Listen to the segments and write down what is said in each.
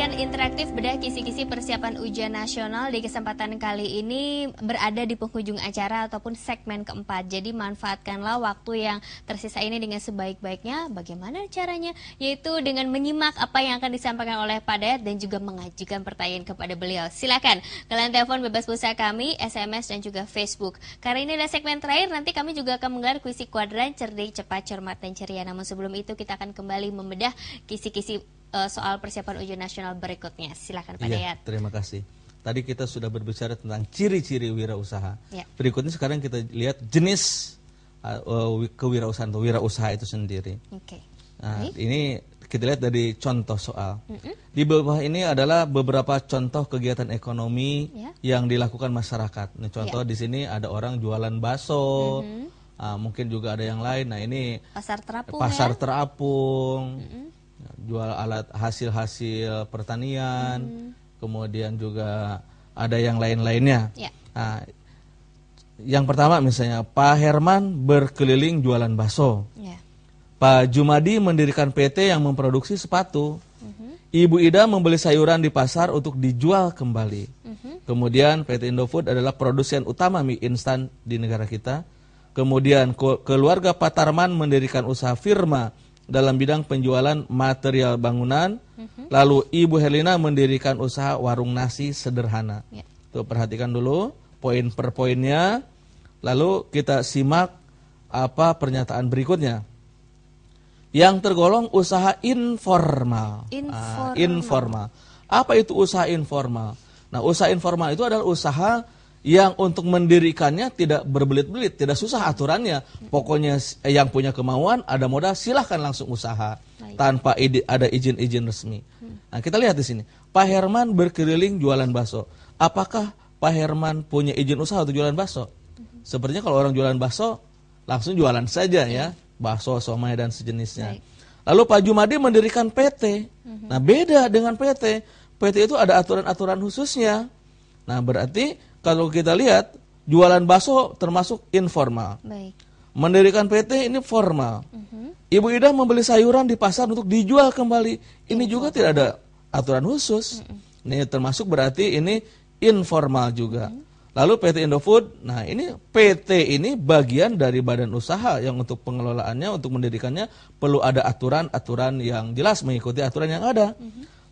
Sajian interaktif bedah kisi-kisi persiapan ujian nasional di kesempatan kali ini berada di penghujung acara ataupun segmen keempat. Jadi manfaatkanlah waktu yang tersisa ini dengan sebaik-baiknya. Bagaimana caranya? Yaitu dengan menyimak apa yang akan disampaikan oleh Pak Dayat dan juga mengajukan pertanyaan kepada beliau. Silakan kalian telepon bebas pulsa kami, SMS dan juga Facebook. Karena ini adalah segmen terakhir, nanti kami juga akan menggelar kuisi kuadran cerdik, cepat, cermat, dan ceria. Namun sebelum itu kita akan kembali membedah kisi-kisi soal persiapan ujian nasional berikutnya. Silakan Pak Dayat. Terima kasih. Tadi kita sudah berbicara tentang ciri-ciri wirausaha. Ya. Berikutnya sekarang kita lihat jenis kewirausahaan atau wirausaha itu sendiri. Oke. Nah, ini kita lihat dari contoh soal. Di bawah ini adalah beberapa contoh kegiatan ekonomi yang dilakukan masyarakat. Nah, contoh di sini ada orang jualan bakso. Mungkin juga ada yang lain. Nah, ini pasar terapung. Jual alat hasil pertanian, kemudian juga ada yang lain-lainnya. Nah, yang pertama misalnya Pak Herman berkeliling jualan bakso. Pak Jumadi mendirikan PT yang memproduksi sepatu. Ibu Ida membeli sayuran di pasar untuk dijual kembali. Kemudian PT Indofood adalah produsen utama mie instan di negara kita. Kemudian keluarga Pak Tarman mendirikan usaha firma dalam bidang penjualan material bangunan. Lalu Ibu Herlina mendirikan usaha warung nasi sederhana. Tuh, perhatikan dulu poin per poinnya. Lalu kita simak apa pernyataan berikutnya. Yang tergolong usaha informal. Informal. Apa itu usaha informal? Nah, usaha informal itu adalah usaha yang untuk mendirikannya tidak berbelit-belit, tidak susah aturannya. Pokoknya yang punya kemauan, ada modal, silahkan langsung usaha. Tanpa ada izin-izin resmi. Nah, kita lihat di sini. Pak Herman berkeliling jualan bakso. Apakah Pak Herman punya izin usaha untuk jualan bakso? Sepertinya kalau orang jualan bakso, langsung jualan saja ya. Bakso, somai, dan sejenisnya. Lalu Pak Jumadi mendirikan PT. Nah, beda dengan PT. PT itu ada aturan-aturan khususnya. Nah, berarti kalau kita lihat, jualan bakso termasuk informal. Mendirikan PT ini formal. Ibu Ida membeli sayuran di pasar untuk dijual kembali. Ini juga tidak ada aturan khusus. Ini termasuk berarti ini informal juga. Lalu PT Indofood, nah ini PT ini bagian dari badan usaha yang untuk pengelolaannya, untuk mendirikannya perlu ada aturan-aturan yang jelas mengikuti aturan yang ada.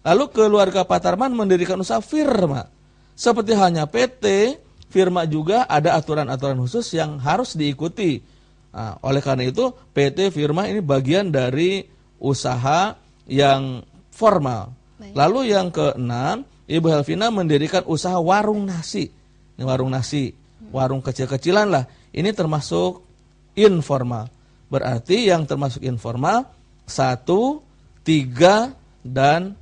Lalu keluarga Pak Tarman mendirikan usaha firma. Seperti halnya PT, firma juga ada aturan-aturan khusus yang harus diikuti. Nah, oleh karena itu, PT, firma ini bagian dari usaha yang formal. Lalu yang keenam, Ibu Helvina mendirikan usaha warung nasi. Ini warung nasi, warung kecil-kecilan lah. Ini termasuk informal. Berarti yang termasuk informal, 1, 3, dan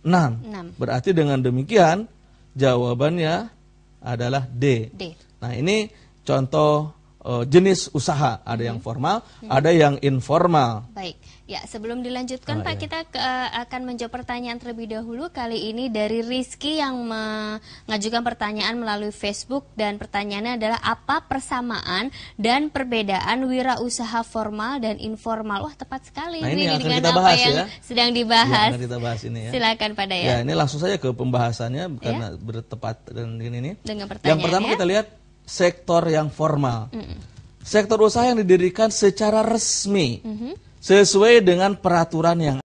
6. Berarti dengan demikian, jawabannya adalah D. Nah, ini contoh jenis usaha. Ada yang formal, ada yang informal. Baik, ya sebelum dilanjutkan Pak, kita akan menjawab pertanyaan terlebih dahulu. Kali ini dari Rizky yang mengajukan pertanyaan melalui Facebook. Dan pertanyaannya adalah apa persamaan dan perbedaan wirausaha formal dan informal. Wah, tepat sekali ini dengan kita apa bahas, yang sedang dibahas. Yang kita bahas ini ya. Silakan Pak Dayat. Ya, ini langsung saja ke pembahasannya karena bertepat dengan ini. Dengan yang pertama kita lihat sektor yang formal. Sektor usaha yang didirikan secara resmi sesuai dengan peraturan yang